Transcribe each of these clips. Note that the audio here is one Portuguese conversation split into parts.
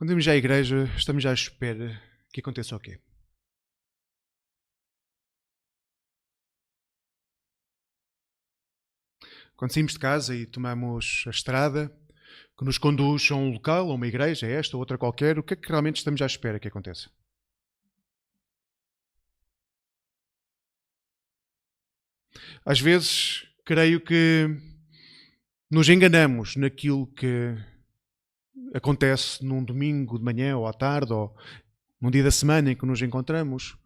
Quando vamos à igreja, estamos à espera que aconteça o quê? Quando saímos de casa e tomamos a estrada que nos conduz a um local, a uma igreja, a esta ou outra qualquer, o que é que realmente estamos à espera que aconteça? Às vezes, creio que nos enganamos naquilo que acontece num domingo de manhã ou à tarde ou num dia da semana em que nos encontramos,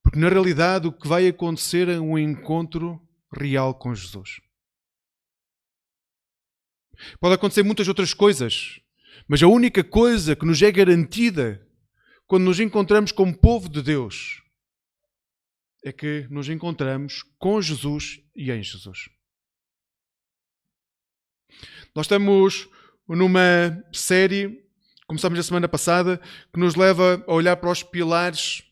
porque na realidade o que vai acontecer é um encontro real com Jesus. Pode acontecer muitas outras coisas, mas a única coisa que nos é garantida quando nos encontramos como povo de Deus é que nos encontramos com Jesus e em Jesus. Nós estamos numa série, começamos a semana passada, que nos leva a olhar para os pilares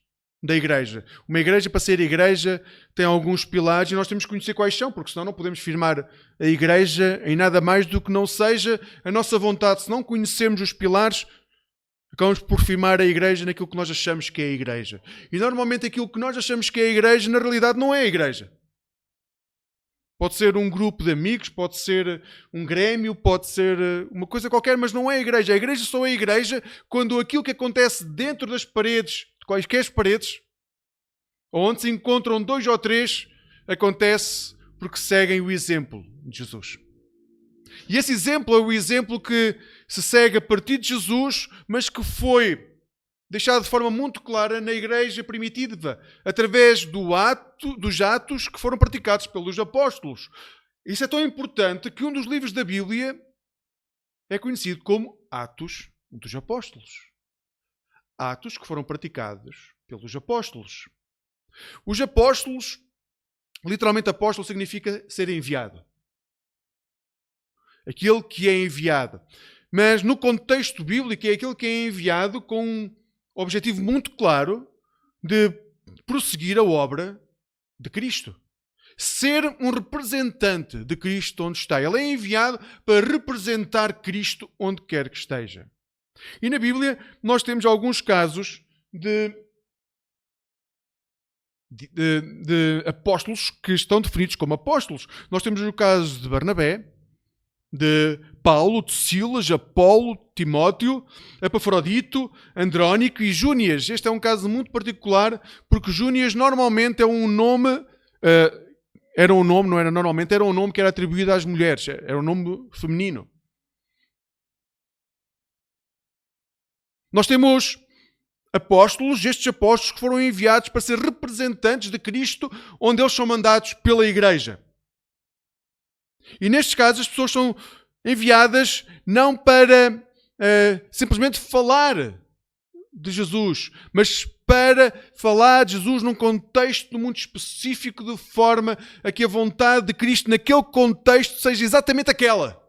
da igreja. Uma igreja, para ser igreja, tem alguns pilares e nós temos que conhecer quais são, porque senão não podemos firmar a igreja em nada mais do que não seja a nossa vontade. Se não conhecermos os pilares, acabamos por firmar a igreja naquilo que nós achamos que é a igreja. E normalmente aquilo que nós achamos que é a igreja, na realidade não é a igreja. Pode ser um grupo de amigos, pode ser um grêmio, pode ser uma coisa qualquer, mas não é a igreja. A igreja só é a igreja quando aquilo que acontece dentro das paredes, de quaisquer paredes, onde se encontram 2 ou 3, acontece porque seguem o exemplo de Jesus. E esse exemplo é o exemplo que se segue a partir de Jesus, mas que foi deixado de forma muito clara na igreja primitiva, através dos atos que foram praticados pelos apóstolos. Isso é tão importante que um dos livros da Bíblia é conhecido como Atos dos Apóstolos. Atos que foram praticados pelos apóstolos. Os apóstolos, literalmente apóstolo significa ser enviado. Aquele que é enviado. Mas no contexto bíblico é aquele que é enviado com um objetivo muito claro de prosseguir a obra de Cristo. Ser um representante de Cristo onde está. Ele é enviado para representar Cristo onde quer que esteja. E na Bíblia nós temos alguns casos de apóstolos que estão definidos como apóstolos. Nós temos o caso de Barnabé, de Paulo, de Silas, Apolo, Timóteo, Epafrodito, Andrónico e Júnias. Este é um caso muito particular porque Júnias normalmente é um nome, era um nome, não era normalmente, era um nome que era atribuído às mulheres, era um nome feminino. Nós temos apóstolos, estes apóstolos que foram enviados para ser representantes de Cristo onde eles são mandados pela igreja. E nestes casos as pessoas são enviadas não para simplesmente falar de Jesus, mas para falar de Jesus num contexto muito específico, de forma a que a vontade de Cristo naquele contexto seja exatamente aquela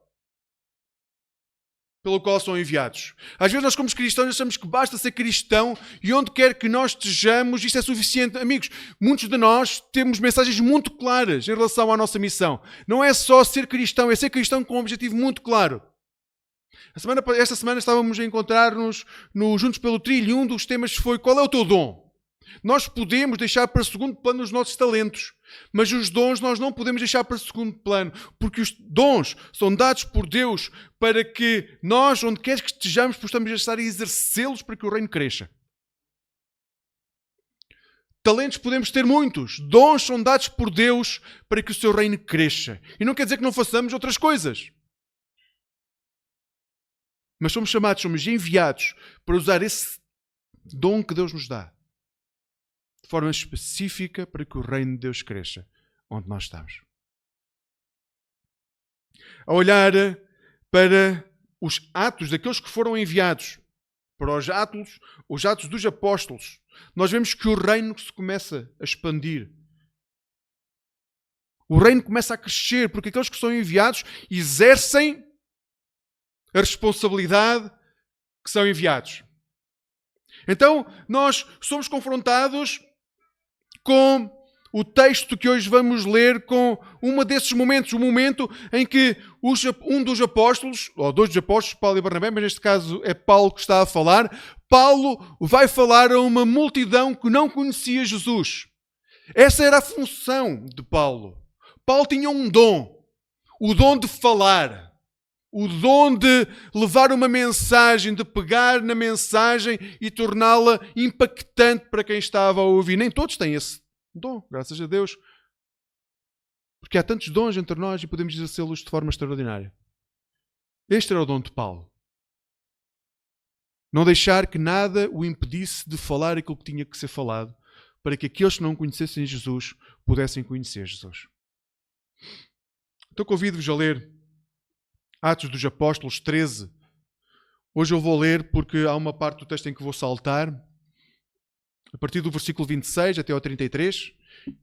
pelo qual são enviados. Às vezes nós como cristãos achamos que basta ser cristão e onde quer que nós estejamos isto é suficiente. Amigos, muitos de nós temos mensagens muito claras em relação à nossa missão. Não é só ser cristão, é ser cristão com um objetivo muito claro. Esta semana estávamos a encontrar-nos no Juntos pelo Trilho e um dos temas foi: qual é o teu dom? Nós podemos deixar para segundo plano os nossos talentos, mas os dons nós não podemos deixar para segundo plano, porque os dons são dados por Deus para que nós, onde quer que estejamos, possamos estar a exercê-los para que o reino cresça. Talentos podemos ter muitos, dons são dados por Deus para que o seu reino cresça. E não quer dizer que não façamos outras coisas. Mas somos chamados, somos enviados para usar esse dom que Deus nos dá de forma específica para que o reino de Deus cresça onde nós estamos. A olhar para os atos daqueles que foram enviados, para os atos dos apóstolos, nós vemos que o reino se começa a expandir. O reino começa a crescer porque aqueles que são enviados exercem a responsabilidade que são enviados. Então, nós somos confrontados com o texto que hoje vamos ler com um desses momentos, o momento em que um dos apóstolos, ou dois dos apóstolos, Paulo e Barnabé, mas neste caso é Paulo que está a falar, Paulo vai falar a uma multidão que não conhecia Jesus. Essa era a função de Paulo. Paulo tinha um dom, o dom de falar. O dom de levar uma mensagem, de pegar na mensagem e torná-la impactante para quem estava a ouvir. Nem todos têm esse dom, graças a Deus. Porque há tantos dons entre nós e podemos exercê-los de forma extraordinária. Este era o dom de Paulo. Não deixar que nada o impedisse de falar aquilo que tinha que ser falado, para que aqueles que não conhecessem Jesus pudessem conhecer Jesus. Então convido-vos a ler Atos dos Apóstolos 13. Hoje eu vou ler porque há uma parte do texto em que vou saltar, a partir do versículo 26 até ao 33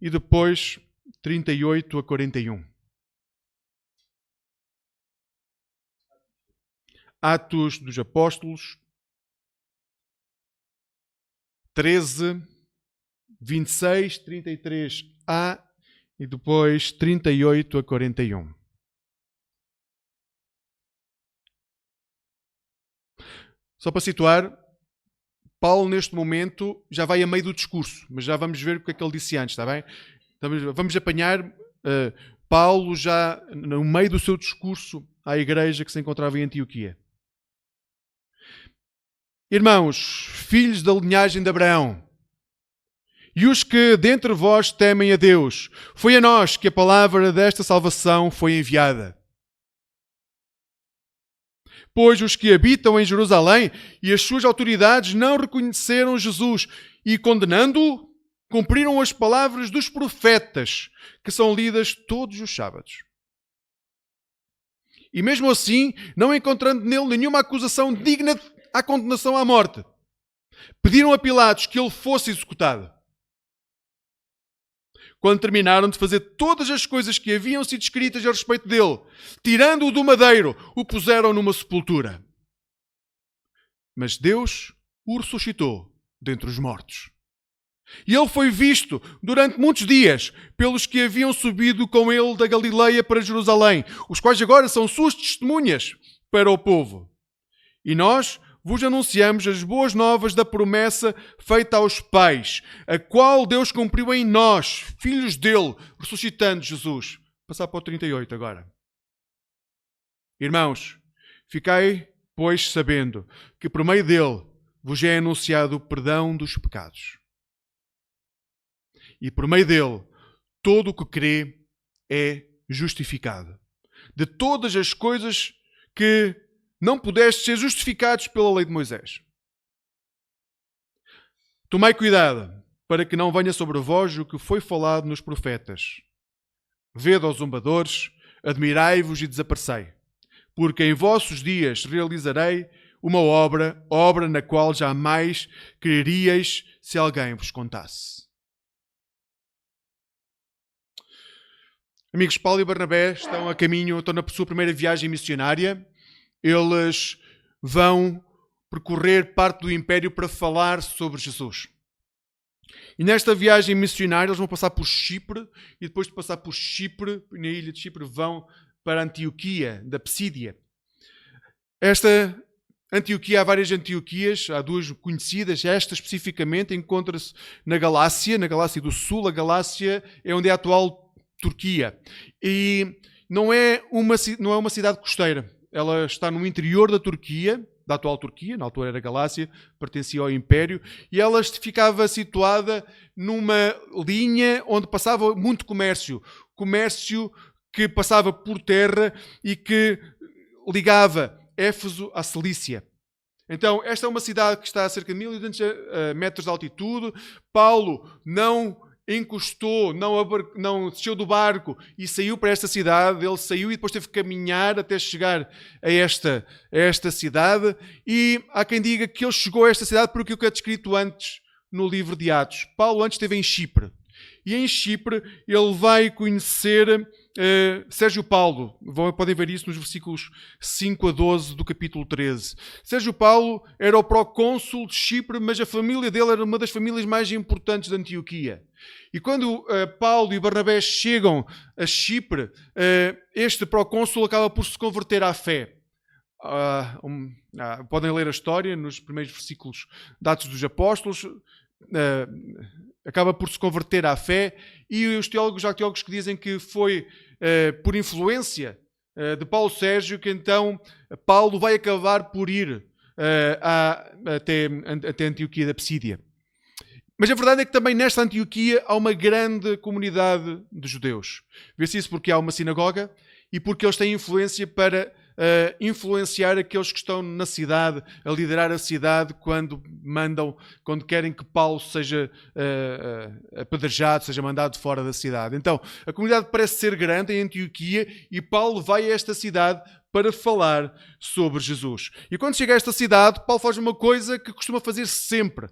e depois 38 a 41. Atos dos Apóstolos 13, 26, 33a e depois 38 a 41. Só para situar, Paulo neste momento já vai a meio do discurso, mas já vamos ver o que é que ele disse antes, está bem? Vamos apanhar Paulo já no meio do seu discurso à igreja que se encontrava em Antioquia. Irmãos, filhos da linhagem de Abraão, e os que dentre vós temem a Deus, foi a nós que a palavra desta salvação foi enviada. Pois os que habitam em Jerusalém e as suas autoridades não reconheceram Jesus e, condenando-o, cumpriram as palavras dos profetas, que são lidas todos os sábados. E mesmo assim, não encontrando nele nenhuma acusação digna à condenação à morte, pediram a Pilatos que ele fosse executado. Quando terminaram de fazer todas as coisas que haviam sido escritas a respeito dele, tirando-o do madeiro, o puseram numa sepultura. Mas Deus o ressuscitou dentre os mortos. E ele foi visto durante muitos dias pelos que haviam subido com ele da Galileia para Jerusalém, os quais agora são suas testemunhas para o povo. E nós vos anunciamos as boas novas da promessa feita aos pais, a qual Deus cumpriu em nós, filhos dele, ressuscitando Jesus. Passar para o 38 agora. Irmãos, ficai, pois, sabendo que por meio dele vos é anunciado o perdão dos pecados. E por meio dele, todo o que crê é justificado. De todas as coisas que não pudeste ser justificados pela lei de Moisés. Tomai cuidado para que não venha sobre vós o que foi falado nos profetas. Vede aos zombadores, admirai-vos e desaparecei, porque em vossos dias realizarei uma obra na qual jamais creríeis se alguém vos contasse. Amigos, Paulo e Barnabé estão na sua primeira viagem missionária. Eles vão percorrer parte do Império para falar sobre Jesus. E nesta viagem missionária eles vão passar por Chipre e depois de passar por Chipre, na ilha de Chipre, vão para Antioquia, da Psídia. Esta Antioquia, há várias Antioquias, há duas conhecidas. Esta especificamente encontra-se na Galácia do Sul. A Galácia é onde é a atual Turquia. E não é uma cidade costeira. Ela está no interior da Turquia, da atual Turquia, na altura era Galácia, pertencia ao Império, e ela ficava situada numa linha onde passava muito comércio que passava por terra e que ligava Éfeso à Cilícia. Então, esta é uma cidade que está a cerca de 1200 metros de altitude. Paulo não encostou, não desceu do barco e saiu para esta cidade. Ele saiu e depois teve que caminhar até chegar a esta cidade. E há quem diga que ele chegou a esta cidade porque o que é descrito antes no livro de Atos. Paulo antes esteve em Chipre. E em Chipre ele vai conhecer Sérgio Paulo. Podem ver isso nos versículos 5 a 12 do capítulo 13. Sérgio Paulo era o procônsul de Chipre, mas a família dele era uma das famílias mais importantes de Antioquia. E quando Paulo e Barnabé chegam a Chipre, este procônsul acaba por se converter à fé. Podem ler a história nos primeiros versículos de Atos dos Apóstolos. Acaba por se converter à fé, e os teólogos, há teólogos que dizem que foi por influência de Paulo Sérgio que então Paulo vai acabar por ir até Antioquia da Psídia. Mas a verdade é que também nesta Antioquia há uma grande comunidade de judeus. Vê-se isso porque há uma sinagoga e porque eles têm influência para influenciar aqueles que estão na cidade, a liderar a cidade quando querem que Paulo seja apedrejado, seja mandado fora da cidade. Então, a comunidade parece ser grande em Antioquia e Paulo vai a esta cidade para falar sobre Jesus. E quando chega a esta cidade, Paulo faz uma coisa que costuma fazer sempre.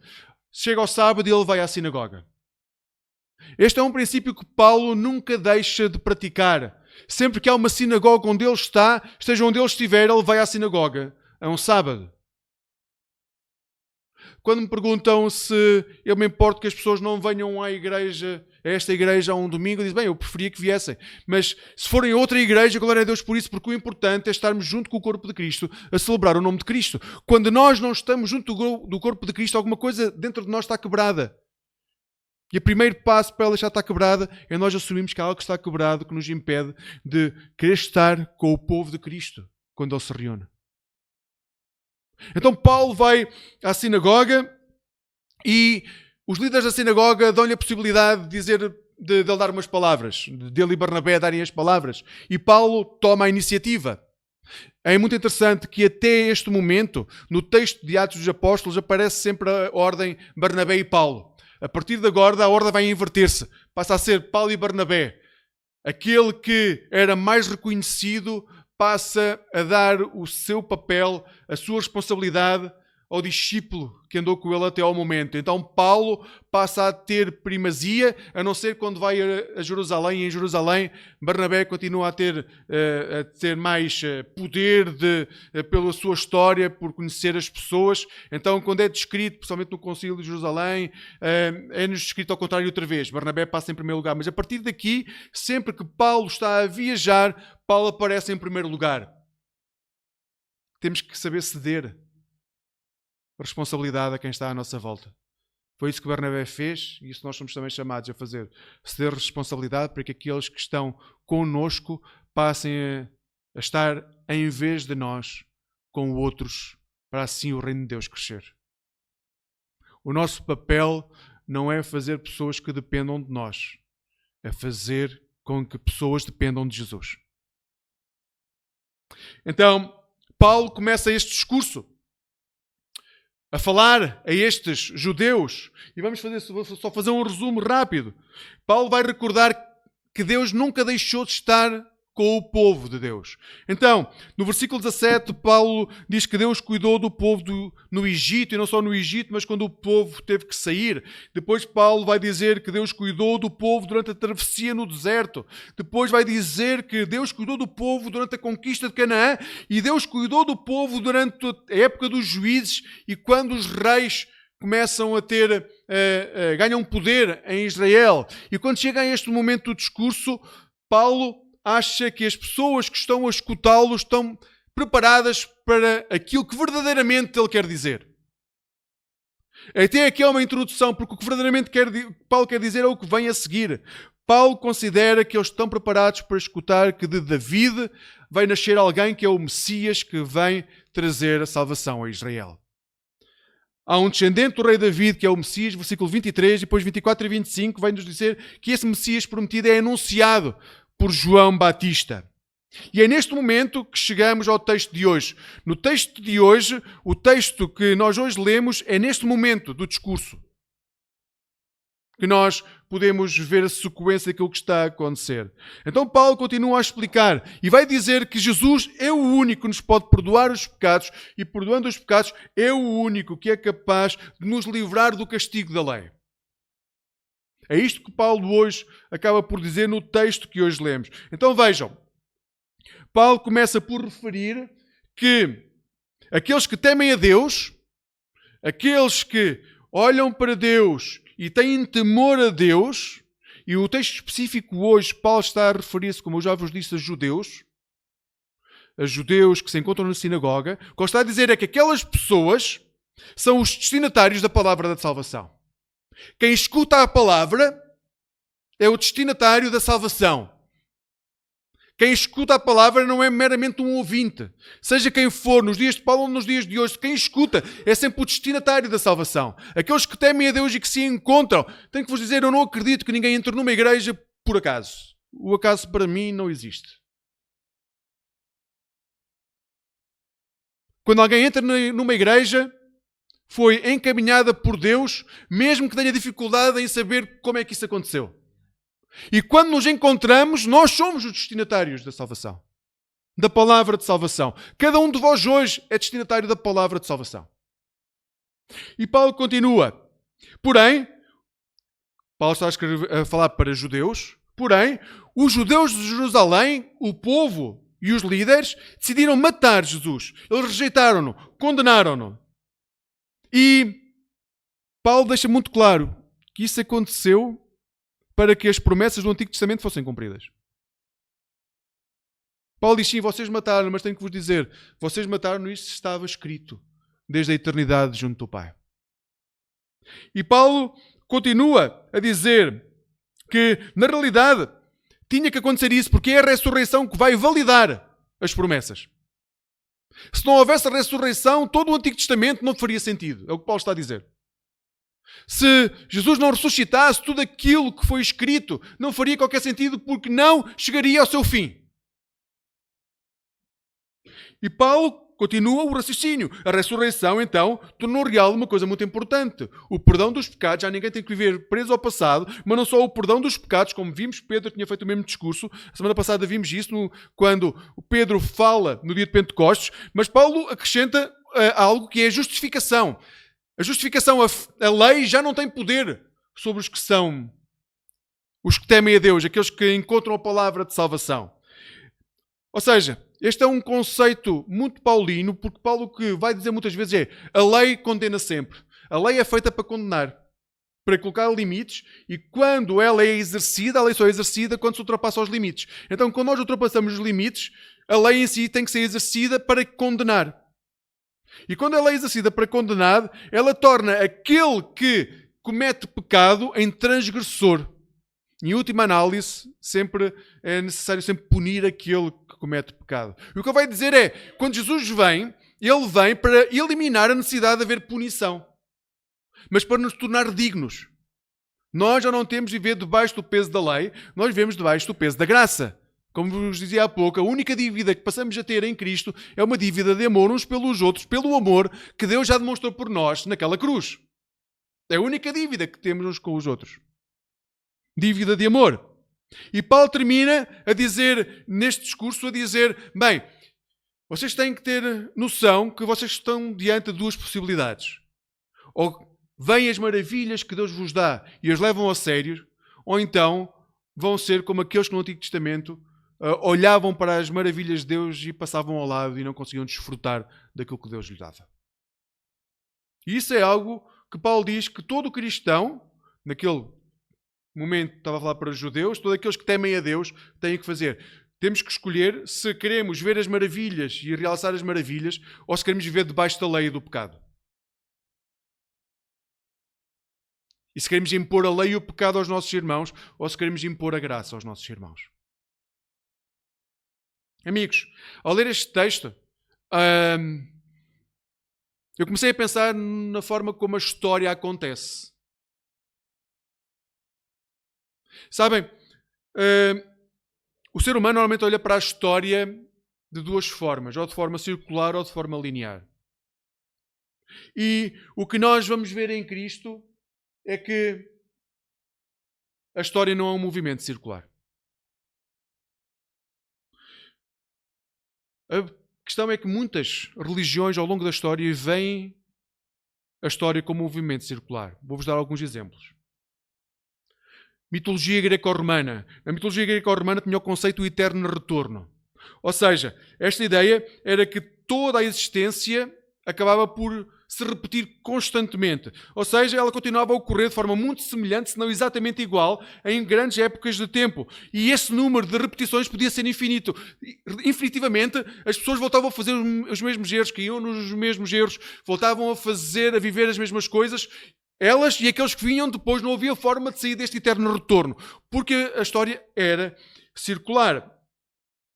Chega ao sábado e ele vai à sinagoga. Este é um princípio que Paulo nunca deixa de praticar. Sempre que há uma sinagoga onde ele está, esteja onde ele estiver, ele vai à sinagoga. É um sábado. Quando me perguntam se eu me importo que as pessoas não venham à igreja, a esta igreja a um domingo, eu digo, bem, eu preferia que viessem. Mas se forem a outra igreja, glória a Deus por isso, porque o importante é estarmos junto com o corpo de Cristo, a celebrar o nome de Cristo. Quando nós não estamos junto do corpo de Cristo, alguma coisa dentro de nós está quebrada. E o primeiro passo para ela já estar quebrada é nós assumirmos que há algo que está quebrado, que nos impede de querer estar com o povo de Cristo quando ele se reúne. Então Paulo vai à sinagoga e os líderes da sinagoga dão-lhe a possibilidade de ele dar umas palavras, de ele e Barnabé darem as palavras. E Paulo toma a iniciativa. É muito interessante que até este momento, no texto de Atos dos Apóstolos, aparece sempre a ordem Barnabé e Paulo. A partir de agora, a ordem vai inverter-se. Passa a ser Paulo e Barnabé. Aquele que era mais reconhecido passa a dar o seu papel, a sua responsabilidade ao discípulo que andou com ele até ao momento. Então Paulo passa a ter primazia, a não ser quando vai a Jerusalém. E em Jerusalém, Barnabé continua a ter mais poder pela sua história, por conhecer as pessoas. Então, quando é descrito, principalmente no Concílio de Jerusalém, é-nos descrito ao contrário outra vez. Barnabé passa em primeiro lugar. Mas a partir daqui, sempre que Paulo está a viajar, Paulo aparece em primeiro lugar. Temos que saber ceder responsabilidade a quem está à nossa volta. Foi isso que Barnabé fez e isso nós somos também chamados a fazer. Ceder responsabilidade para que aqueles que estão connosco passem a estar em vez de nós com outros, para assim o reino de Deus crescer. O nosso papel não é fazer pessoas que dependam de nós, é fazer com que pessoas dependam de Jesus. Então, Paulo começa este discurso a falar a estes judeus. E vou só fazer um resumo rápido. Paulo vai recordar que Deus nunca deixou de estar com o povo de Deus. Então, no versículo 17, Paulo diz que Deus cuidou do povo no Egito, e não só no Egito, mas quando o povo teve que sair. Depois Paulo vai dizer que Deus cuidou do povo durante a travessia no deserto. Depois vai dizer que Deus cuidou do povo durante a conquista de Canaã, e Deus cuidou do povo durante a época dos juízes, e quando os reis começam a ganham poder em Israel. E quando chega a este momento do discurso, Paulo acha que as pessoas que estão a escutá-lo estão preparadas para aquilo que verdadeiramente ele quer dizer. Até aqui é uma introdução, porque o que verdadeiramente Paulo quer dizer é o que vem a seguir. Paulo considera que eles estão preparados para escutar que de David vai nascer alguém que é o Messias, que vem trazer a salvação a Israel. Há um descendente do rei David, que é o Messias, versículo 23, depois 24 e 25, vai nos dizer que esse Messias prometido é anunciado por João Batista. E é neste momento que chegamos ao texto de hoje. No texto de hoje, o texto que nós hoje lemos é neste momento do discurso que nós podemos ver a sequência daquilo que está a acontecer. Então Paulo continua a explicar e vai dizer que Jesus é o único que nos pode perdoar os pecados e, perdoando os pecados, é o único que é capaz de nos livrar do castigo da lei. É isto que Paulo hoje acaba por dizer no texto que hoje lemos. Então vejam, Paulo começa por referir que aqueles que temem a Deus, aqueles que olham para Deus e têm temor a Deus, e o texto específico hoje, Paulo está a referir-se, como eu já vos disse, a judeus que se encontram na sinagoga. O que ele está a dizer é que aquelas pessoas são os destinatários da palavra da salvação. Quem escuta a palavra é o destinatário da salvação. Quem escuta a palavra não é meramente um ouvinte. Seja quem for, nos dias de Paulo ou nos dias de hoje, quem escuta é sempre o destinatário da salvação. Aqueles que temem a Deus e que se encontram. Tenho que vos dizer, eu não acredito que ninguém entre numa igreja por acaso. O acaso para mim não existe. Quando alguém entra numa igreja, foi encaminhada por Deus, mesmo que tenha dificuldade em saber como é que isso aconteceu. E quando nos encontramos, nós somos os destinatários da salvação. Da palavra de salvação. Cada um de vós hoje é destinatário da palavra de salvação. E Paulo continua. Porém, Paulo está a falar para judeus. Porém, os judeus de Jerusalém, o povo e os líderes, decidiram matar Jesus. Eles rejeitaram-no, condenaram-no. E Paulo deixa muito claro que isso aconteceu para que as promessas do Antigo Testamento fossem cumpridas. Paulo diz, sim, vocês mataram, mas tenho que vos dizer, vocês mataram, isto estava escrito desde a eternidade junto do Pai. E Paulo continua a dizer que, na realidade, tinha que acontecer isso, porque é a ressurreição que vai validar as promessas. Se não houvesse a ressurreição, todo o Antigo Testamento não faria sentido. É o que Paulo está a dizer. Se Jesus não ressuscitasse, tudo aquilo que foi escrito não faria qualquer sentido, porque não chegaria ao seu fim. E Paulo continua o raciocínio. A ressurreição, então, tornou real uma coisa muito importante. O perdão dos pecados. Já ninguém tem que viver preso ao passado, mas não só o perdão dos pecados, como vimos, Pedro tinha feito o mesmo discurso. A semana passada vimos isso quando o Pedro fala no dia de Pentecostes, mas Paulo acrescenta algo que é a justificação. A justificação, a lei já não tem poder sobre os que temem a Deus, aqueles que encontram a palavra de salvação. Ou seja, este é um conceito muito paulino, porque Paulo o que vai dizer muitas vezes é a lei condena sempre. A lei é feita para condenar, para colocar limites, e quando ela é exercida, a lei só é exercida quando se ultrapassa os limites. Então, quando nós ultrapassamos os limites, a lei em si tem que ser exercida para condenar. E quando ela é exercida para condenar, ela torna aquele que comete pecado em transgressor. Em última análise, sempre é necessário sempre punir aquele que comete pecado. E o que ele vai dizer é, quando Jesus vem, ele vem para eliminar a necessidade de haver punição. Mas para nos tornar dignos. Nós já não temos de viver debaixo do peso da lei, nós vivemos debaixo do peso da graça. Como vos dizia há pouco, a única dívida que passamos a ter em Cristo é uma dívida de amor uns pelos outros, pelo amor que Deus já demonstrou por nós naquela cruz. É a única dívida que temos uns com os outros. Dívida de amor. E Paulo termina a dizer, neste discurso, a dizer, bem, vocês têm que ter noção que vocês estão diante de duas possibilidades. Ou vêm as maravilhas que Deus vos dá e as levam a sério, ou então vão ser como aqueles que no Antigo Testamento olhavam para as maravilhas de Deus e passavam ao lado e não conseguiam desfrutar daquilo que Deus lhes dava. E isso é algo que Paulo diz que todo cristão, naquele momento estava a falar para os judeus, todos aqueles que temem a Deus têm que fazer. Temos que escolher se queremos ver as maravilhas e realçar as maravilhas ou se queremos viver debaixo da lei e do pecado. E se queremos impor a lei e o pecado aos nossos irmãos ou se queremos impor a graça aos nossos irmãos. Amigos, ao ler este texto, eu comecei a pensar na forma como a história acontece. Sabem, o ser humano normalmente olha para a história de duas formas, ou de forma circular ou de forma linear. E o que nós vamos ver em Cristo é que a história não é um movimento circular. A questão é que muitas religiões ao longo da história veem a história como um movimento circular. Vou-vos dar alguns exemplos. mitologia greco-romana. A mitologia greco-romana tinha o conceito do eterno retorno. Ou seja, esta ideia era que toda a existência acabava por se repetir constantemente. Ou seja, ela continuava a ocorrer de forma muito semelhante, se não exatamente igual, em grandes épocas de tempo. E esse número de repetições podia ser infinito. Infinitivamente, as pessoas voltavam a fazer os mesmos erros, caíam nos mesmos erros, voltavam a viver as mesmas coisas. Elas e aqueles que vinham depois, não havia forma de sair deste eterno retorno, porque a história era circular.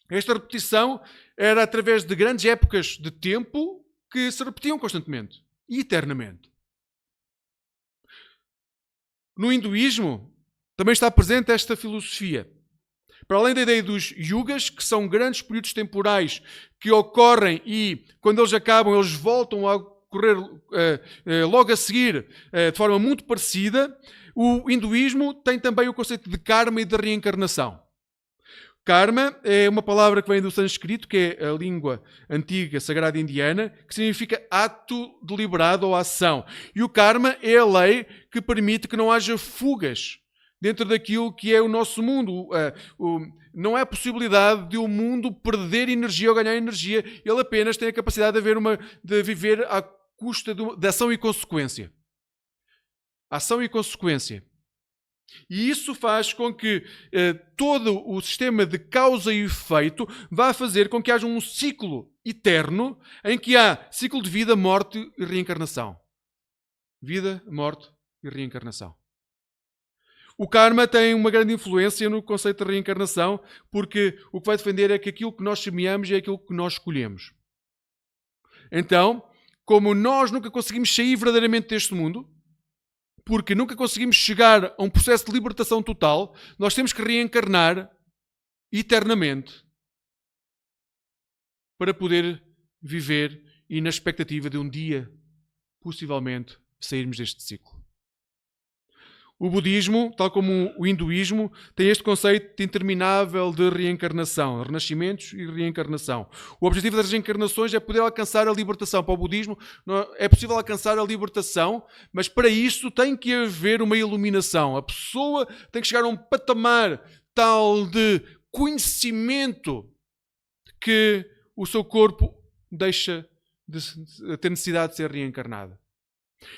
Esta repetição era através de grandes épocas de tempo que se repetiam constantemente e eternamente. No hinduísmo também está presente esta filosofia. Para além da ideia dos yugas, que são grandes períodos temporais que ocorrem e, quando eles acabam, eles voltam a ocorrer logo a seguir de forma muito parecida, o hinduísmo tem também o conceito de karma e de reencarnação. Karma é uma palavra que vem do sânscrito, que é a língua antiga sagrada indiana, que significa ato deliberado ou ação. E o karma é a lei que permite que não haja fugas dentro daquilo que é o nosso mundo. Não há possibilidade de o mundo perder energia ou ganhar energia. Ele apenas tem a capacidade de viver à custa de ação e consequência. Ação e consequência. E isso faz com que todo o sistema de causa e efeito vá fazer com que haja um ciclo eterno em que há ciclo de vida, morte e reencarnação. Vida, morte e reencarnação. O karma tem uma grande influência no conceito de reencarnação, porque o que vai defender é que aquilo que nós semeamos é aquilo que nós escolhemos. Então, como nós nunca conseguimos sair verdadeiramente deste mundo, porque nunca conseguimos chegar a um processo de libertação total, nós temos que reencarnar eternamente para poder viver e na expectativa de um dia, possivelmente, sairmos deste ciclo. O budismo, tal como o hinduísmo, tem este conceito interminável de reencarnação, renascimentos e reencarnação. O objetivo das reencarnações é poder alcançar a libertação. Para o budismo é possível alcançar a libertação, mas para isso tem que haver uma iluminação. A pessoa tem que chegar a um patamar tal de conhecimento que o seu corpo deixa de ter necessidade de ser reencarnado.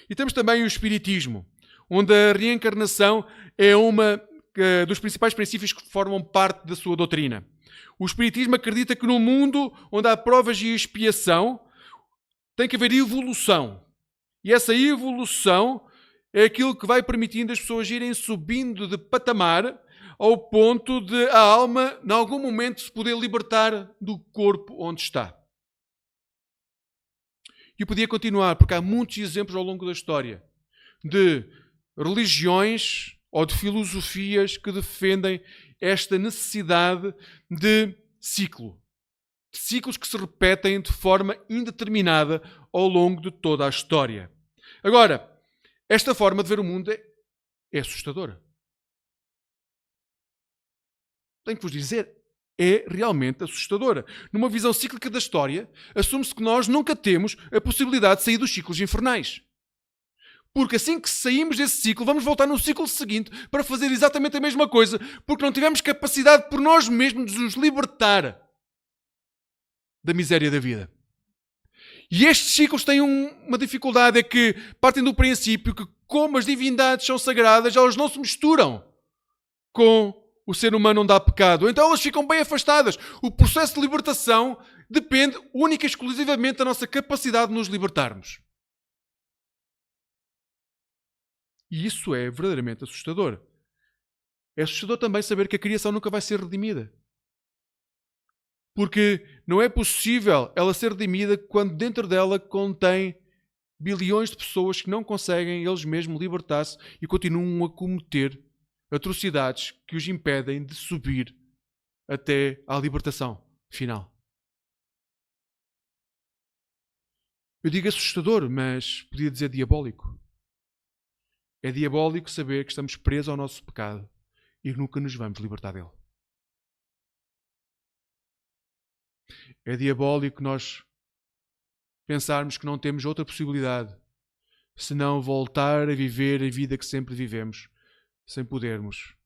E temos também o espiritismo, onde a reencarnação é uma dos principais princípios que formam parte da sua doutrina. O espiritismo acredita que no mundo onde há provas e expiação tem que haver evolução. E essa evolução é aquilo que vai permitindo as pessoas irem subindo de patamar ao ponto de a alma, em algum momento, se poder libertar do corpo onde está. E eu podia continuar, porque há muitos exemplos ao longo da história de religiões ou de filosofias que defendem esta necessidade de ciclo. De ciclos que se repetem de forma indeterminada ao longo de toda a história. Agora, esta forma de ver o mundo é assustadora. Tenho que vos dizer, é realmente assustadora. Numa visão cíclica da história, assume-se que nós nunca temos a possibilidade de sair dos ciclos infernais. Porque assim que saímos desse ciclo, vamos voltar no ciclo seguinte para fazer exatamente a mesma coisa, porque não tivemos capacidade por nós mesmos de nos libertar da miséria da vida. E estes ciclos têm uma dificuldade, é que partem do princípio que, como as divindades são sagradas, elas não se misturam com o ser humano onde há pecado. Então elas ficam bem afastadas. O processo de libertação depende única e exclusivamente da nossa capacidade de nos libertarmos. E isso é verdadeiramente assustador. É assustador também saber que a criação nunca vai ser redimida. Porque não é possível ela ser redimida quando dentro dela contém bilhões de pessoas que não conseguem eles mesmos libertar-se e continuam a cometer atrocidades que os impedem de subir até à libertação final. Eu digo assustador, mas podia dizer diabólico. É diabólico saber que estamos presos ao nosso pecado e que nunca nos vamos libertar dele. É diabólico nós pensarmos que não temos outra possibilidade senão voltar a viver a vida que sempre vivemos, sem podermos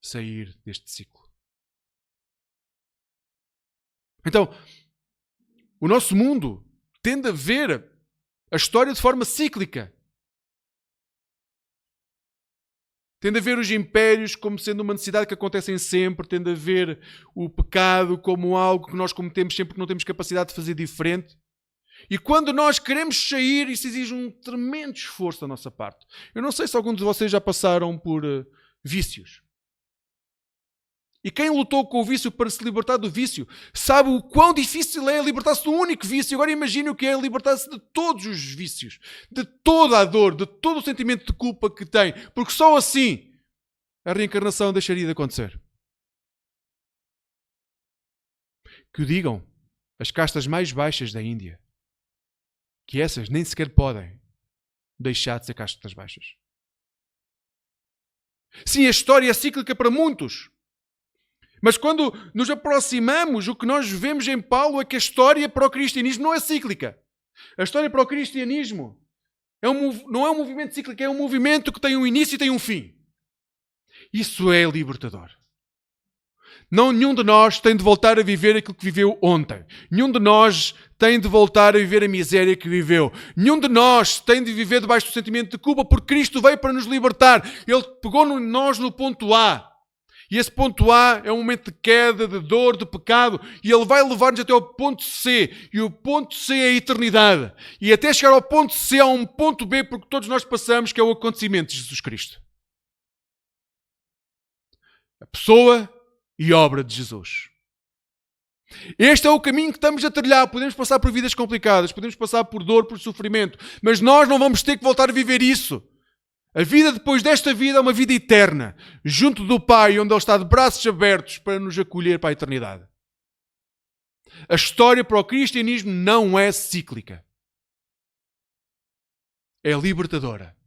sair deste ciclo. Então, o nosso mundo tende a ver a história de forma cíclica. Tende a ver os impérios como sendo uma necessidade que acontecem sempre. Tende a ver o pecado como algo que nós cometemos sempre que não temos capacidade de fazer diferente. E quando nós queremos sair, isso exige um tremendo esforço da nossa parte. Eu não sei se alguns de vocês já passaram por vícios. E quem lutou com o vício para se libertar do vício sabe o quão difícil é libertar-se do único vício. Agora imagine o que é libertar-se de todos os vícios, de toda a dor, de todo o sentimento de culpa que tem, porque só assim a reencarnação deixaria de acontecer. Que o digam as castas mais baixas da Índia, que essas nem sequer podem deixar de ser castas baixas. Sim, a história é cíclica para muitos. Mas quando nos aproximamos, o que nós vemos em Paulo é que a história para o cristianismo não é cíclica. A história para o cristianismo não é um movimento cíclico, é um movimento que tem um início e tem um fim. Isso é libertador. Nenhum de nós tem de voltar a viver aquilo que viveu ontem. Nenhum de nós tem de voltar a viver a miséria que viveu. Nenhum de nós tem de viver debaixo do sentimento de culpa, porque Cristo veio para nos libertar. Ele pegou nós no ponto A. E esse ponto A é um momento de queda, de dor, de pecado. E Ele vai levar-nos até ao ponto C. E o ponto C é a eternidade. E até chegar ao ponto C há um ponto B, porque todos nós passamos, que é o acontecimento de Jesus Cristo. A pessoa e obra de Jesus. Este é o caminho que estamos a trilhar. Podemos passar por vidas complicadas, podemos passar por dor, por sofrimento. Mas nós não vamos ter que voltar a viver isso. A vida depois desta vida é uma vida eterna, junto do Pai, onde Ele está de braços abertos para nos acolher para a eternidade. A história para o cristianismo não é cíclica. É libertadora.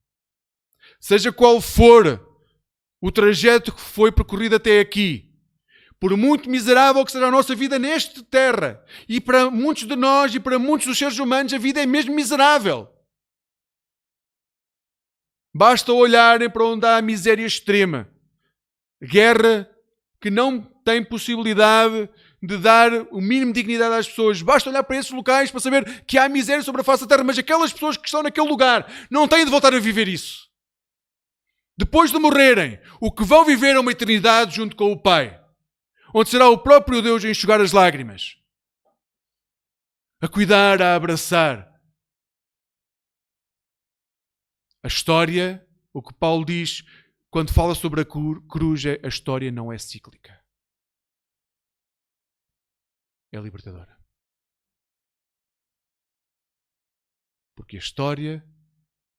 Seja qual for o trajeto que foi percorrido até aqui, por muito miserável que seja a nossa vida nesta terra, e para muitos de nós e para muitos dos seres humanos a vida é mesmo miserável. Basta olharem para onde há a miséria extrema. Guerra que não tem possibilidade de dar o mínimo de dignidade às pessoas. Basta olhar para esses locais para saber que há miséria sobre a face da terra, mas aquelas pessoas que estão naquele lugar não têm de voltar a viver isso. Depois de morrerem, o que vão viver é uma eternidade junto com o Pai, onde será o próprio Deus a enxugar as lágrimas, a cuidar, a abraçar. A história, o que Paulo diz quando fala sobre a cruz, a história não é cíclica. É libertadora. Porque a história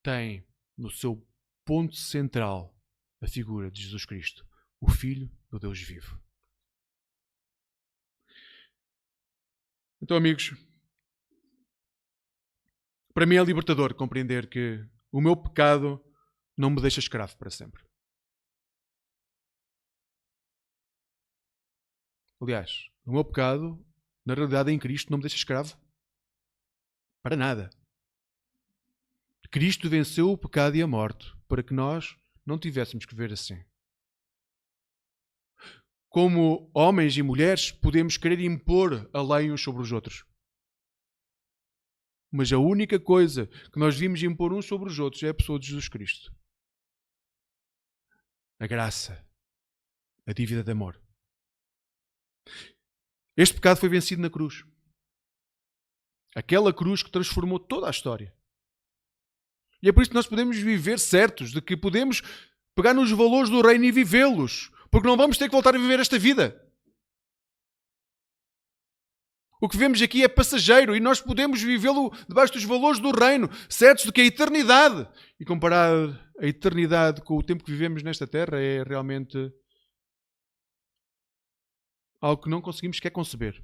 tem no seu ponto central a figura de Jesus Cristo, o Filho do Deus vivo. Então, amigos, para mim é libertador compreender que o meu pecado não me deixa escravo para sempre. Aliás, o meu pecado, na realidade, em Cristo, não me deixa escravo para nada. Cristo venceu o pecado e a morte para que nós não tivéssemos que viver assim. Como homens e mulheres, podemos querer impor a lei uns sobre os outros. Mas a única coisa que nós vimos impor uns sobre os outros é a pessoa de Jesus Cristo. A graça. A dívida de amor. Este pecado foi vencido na cruz. Aquela cruz que transformou toda a história. E é por isso que nós podemos viver certos de que podemos pegar nos valores do reino e vivê-los. Porque não vamos ter que voltar a viver esta vida. O que vemos aqui é passageiro e nós podemos vivê-lo debaixo dos valores do reino, certos de que a eternidade, e comparar a eternidade com o tempo que vivemos nesta terra, é realmente algo que não conseguimos sequer conceber.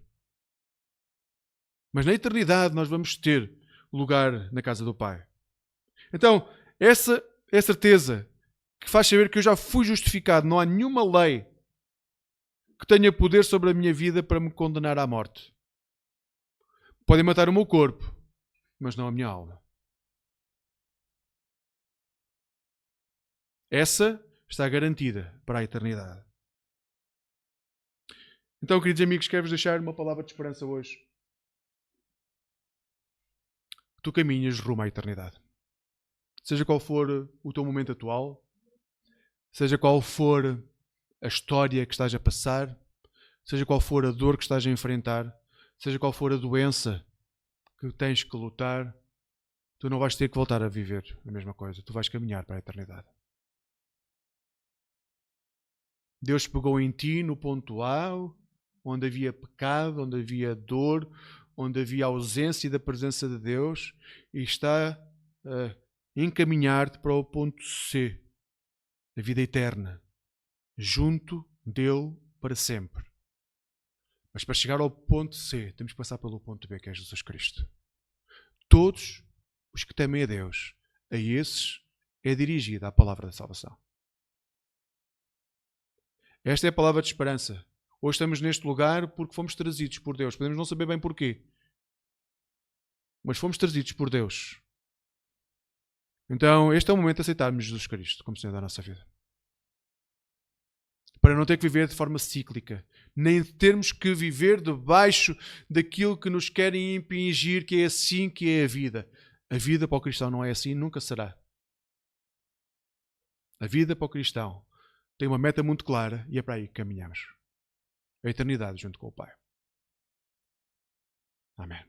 Mas na eternidade nós vamos ter lugar na casa do Pai. Então, essa é a certeza que faz saber que eu já fui justificado. Não há nenhuma lei que tenha poder sobre a minha vida para me condenar à morte. Podem matar o meu corpo, mas não a minha alma. Essa está garantida para a eternidade. Então, queridos amigos, quero-vos deixar uma palavra de esperança hoje. Tu caminhas rumo à eternidade. Seja qual for o teu momento atual, seja qual for a história que estás a passar, seja qual for a dor que estás a enfrentar, seja qual for a doença que tens que lutar, tu não vais ter que voltar a viver a mesma coisa. Tu vais caminhar para a eternidade. Deus pegou em ti no ponto A, onde havia pecado, onde havia dor, onde havia ausência da presença de Deus, e está a encaminhar-te para o ponto C, a vida eterna, junto dele para sempre. Mas para chegar ao ponto C, temos que passar pelo ponto B, que é Jesus Cristo. Todos os que temem a Deus, a esses é dirigida a palavra da salvação. Esta é a palavra de esperança. Hoje estamos neste lugar porque fomos trazidos por Deus. Podemos não saber bem porquê, mas fomos trazidos por Deus. Então, este é o momento de aceitarmos Jesus Cristo como Senhor da nossa vida. Para não ter que viver de forma cíclica, nem termos que viver debaixo daquilo que nos querem impingir, que é assim que é a vida. A vida para o cristão não é assim, nunca será. A vida para o cristão tem uma meta muito clara e é para aí que caminhamos. A eternidade junto com o Pai. Amém.